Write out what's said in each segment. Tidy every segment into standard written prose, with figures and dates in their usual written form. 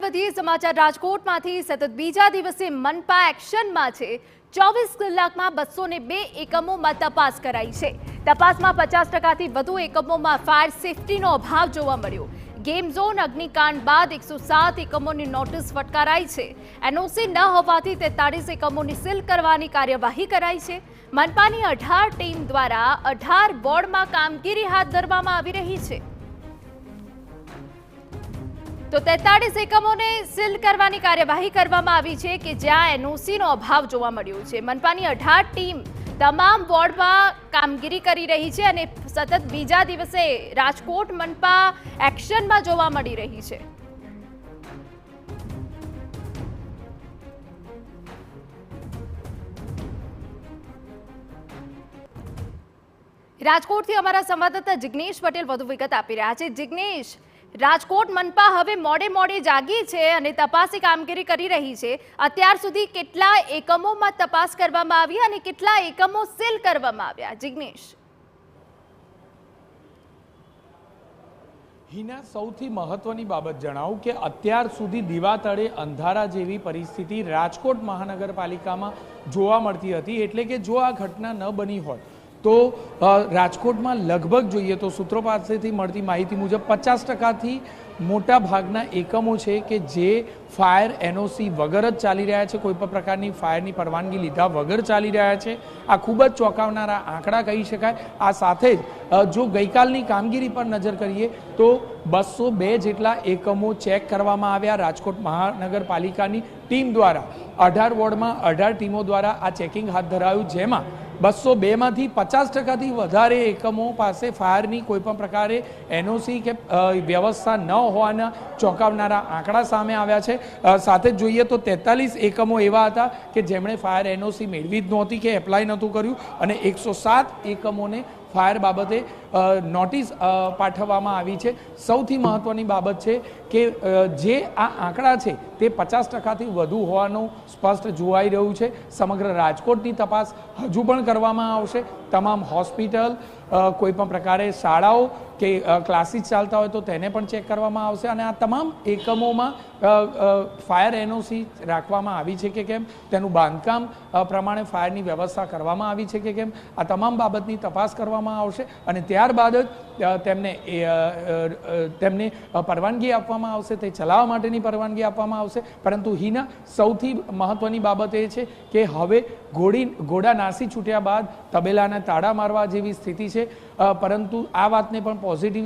વધીએ સમાચાર રાજકોટમાંથી સતત બીજા દિવસે મનપા એક્શનમાં છે। 24 કલાકમાં 202 એકમોમાં તપાસ કરાઈ છે। તપાસમાં 50%થી વધુ એકમોમાં ફાયર સેફટીનો અભાવ જોવા મળ્યો। ગેમ ઝોન અગ્નિકાંડ બાદ 107 એકમોની નોટિસ ફટકારાઈ છે। એનઓસી ન હોવાથી 43 એકમોની સીલ કરવાની કાર્યવાહી કરાઈ છે। મનપાની 18 ટીમ દ્વારા 18 વોર્ડમાં કામગીરી હાથ ધરવામાં આવી રહી છે। તો 43 એકમોને સીલ કરવાની કાર્યવાહી કરવામાં આવી છે કે જ્યાં એનઓસીનો અભાવ જોવા મળ્યો છે। મનપાની 18 ટીમ તમામ વોર્ડમાં કામગીરી કરી રહી છે અને સતત બીજા દિવસે રાજકોટ મનપા એક્શનમાં જોવા મળી રહી છે। રાજકોટથી અમારા સંવાદદાતા જિગ્નેશ પટેલ વધુ વિગત આપી રહ્યા છે। જિગ્નેશ, રાજકોટ મનપા હવે મોડે જાગી છે અને તપાસની કામગીરી કરી રહી છે। અત્યાર સુધી કેટલા એકમોમાં તપાસ કરવામાં આવી અને કેટલા એકમો સીલ કરવામાં આવ્યા? જિગ્નેશ, હિના, સૌથી મહત્વની બાબત જણાવું કે અત્યાર સુધી દીવા તળે અંધારા જેવી પરિસ્થિતિ રાજકોટ મહાનગરપાલિકામાં જોવા મળતી હતી। એટલે કે જો આ ઘટના ન બની હોય તો રાજકોટમાં લગભગ જોઈએ તો સૂત્રો પાસેથી મળતી માહિતી મુજબ 50%થી મોટા ભાગના એકમો છે કે જે ફાયર એનઓસી વગર જ ચાલી રહ્યા છે, કોઈ પણ પ્રકારની ફાયરની પરવાનગી લીધા વગર ચાલી રહ્યા છે। આ ખૂબ જ ચોંકાવનારા આંકડા કહી શકાય। આ સાથે જ જો ગઈકાલની કામગીરી પર નજર કરીએ તો 202 જેટલા એકમો ચેક કરવામાં આવ્યા। રાજકોટ મહાનગરપાલિકાની ટીમ દ્વારા 18 વોર્ડમાં 18 ટીમો દ્વારા આ ચેકિંગ હાથ ધરાયું, જેમાં 202માંથી 50%થી વધારે એકમો પાસે ફાયરની કોઈપણ પ્રકારે એનઓસી કે વ્યવસ્થા ન હોવાના ચોંકાવનારા આંકડા સામે આવ્યા છે। સાથે જ જોઈએ તો 43 એકમો એવા હતા કે જેમણે ફાયર એનઓસી મેળવી જ નહોતી કે એપ્લાય નહોતું કર્યું અને 107 એકમોને ફાયર બાબતે નોટિસ પાઠવવામાં આવી છે। સૌથી મહત્વની બાબત છે કે જે આ આંકડા છે તે 50%થી વધુ હોવાનું સ્પષ્ટ જોવાઈ રહ્યું છે। સમગ્ર રાજકોટની તપાસ હજુ પણ કરવામાં આવશે। તમામ હોસ્પિટલ, કોઈ પણ પ્રકારે શાળાઓ કે ક્લાસીસ ચાલતા હોય તો તેને પણ ચેક કરવામાં આવશે અને આ તમામ એકમોમાં ફાયર એનઓસી રાખવામાં આવી છે કે કેમ, તેનું બાંધકામ પ્રમાણે ફાયરની વ્યવસ્થા કરવામાં આવી છે કે કેમ, આ તમામ બાબતની તપાસ કરવામાં આવશે અને ત્યારબાદ જ તેમને પરવાનગી આપવામાં આવશે, તે ચલાવવા માટેની પરવાનગી આપવામાં આવશે। પરંતુ હિના, સૌથી મહત્વની બાબત એ છે કે હવે ઘોડા નાસી છૂટ્યા બાદ તબેલાને તાળા મારવા જેવી સ્થિતિ છે। પરંતુ આ વાતને પણ પોઝિટિવ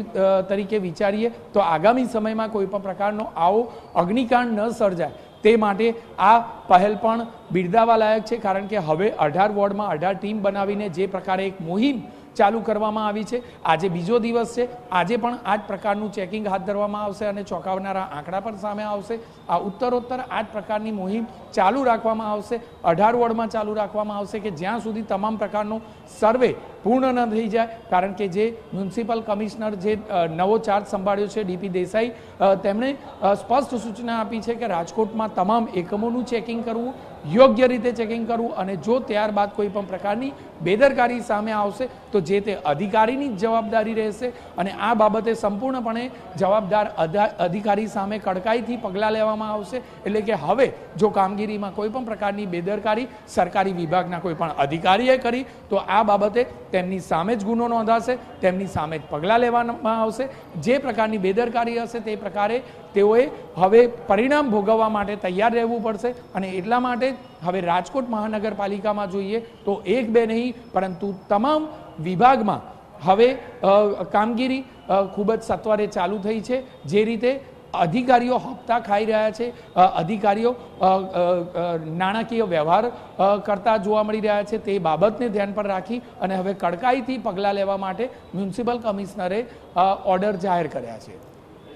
તરીકે વિચારીએ તો આગામી સમયમાં કોઈ પણ પ્રકારનો આવો અગ્નિકાંડ ન સર્જાય તે માટે આ પહેલ પણ બિરદાવવા લાયક છે। કારણ કે હવે 18 વોર્ડમાં 18 ટીમ બનાવીને જે પ્રકારે એક મુહિમ ચાલુ કરવામાં આવી છે, આજે બીજો દિવસ છે, આજે પણ આ જ પ્રકારનું ચેકિંગ હાથ ધરવામાં આવશે અને ચોંકાવનારા આંકડા પણ સામે આવશે। આ ઉત્તરોત્તર આ જ પ્રકારની મુહિમ ચાલુ રાખવામાં આવશે, 18 વોર્ડમાં ચાલુ રાખવામાં આવશે કે જ્યાં સુધી તમામ પ્રકારનો સર્વે પૂર્ણ ન થઈ જાય। કારણ કે જે મ્યુનિસિપલ કમિશનર જે નવો ચાર્જ સંભાળ્યો છે ડીપી દેસાઈ, તેમણે સ્પષ્ટ સૂચના આપી છે કે રાજકોટમાં તમામ એકમોનું ચેકિંગ કરવું, યોગ્ય રીતે ચેકિંગ કરવું અને જો ત્યારબાદ કોઈ પણ પ્રકારની બેદરકારી સામે આવશે તો જે તે અધિકારીની જ જવાબદારી રહેશે અને આ બાબતે સંપૂર્ણપણે જવાબદાર અધિકારી સામે કડકાઈથી પગલાં લેવામાં આવશે। એટલે કે હવે જો કામગીરીમાં કોઈ પણ પ્રકારની બેદરકારી સરકારી વિભાગના કોઈ પણ અધિકારીએ કરી તો આ બાબતે તેમની સામે જ ગુનો નોંધાશે, તેમની સામે જ પગલાં લેવામાં આવશે। જે પ્રકારની બેદરકારી હશે તે પ્રકારે તેઓએ હવે પરિણામ ભોગવવા માટે તૈયાર રહેવું પડશે અને એટલા માટે હવે રાજકોટ મહાનગરપાલિકામાં જોઈએ તો 1-2 નહીં પરંતુ તમામ વિભાગમાં હવે કામગીરી ખૂબ જ સત્વરે ચાલુ થઈ છે। જે રીતે અધિકારીઓ હપ્તા ખાઈ રહ્યા છે, અધિકારીઓ નાણાકીય વ્યવહાર કરતા જોવા મળી રહ્યા છે, તે બાબતને ધ્યાન પર રાખી અને હવે કડકાઈથી પગલાં લેવા માટે મ્યુનિસિપલ કમિશનરે ઓર્ડર જાહેર કર્યા છે।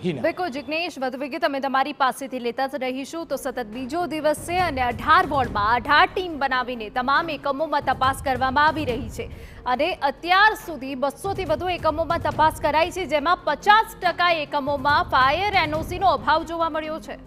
બિલકુલ જિગ્નેશ, વધુ વિગત અમે તમારી પાસેથી લેતા જ રહીશું। તો સતત બીજો દિવસ છે અને 18 વોર્ડમાં 18 ટીમ બનાવીને તમામ એકમોમાં તપાસ કરવામાં આવી રહી છે અને અત્યાર સુધી 200થી વધુ એકમોમાં તપાસ કરાઈ છે, જેમાં 50% એકમોમાં ફાયર એનઓસીનો અભાવ જોવા મળ્યો છે।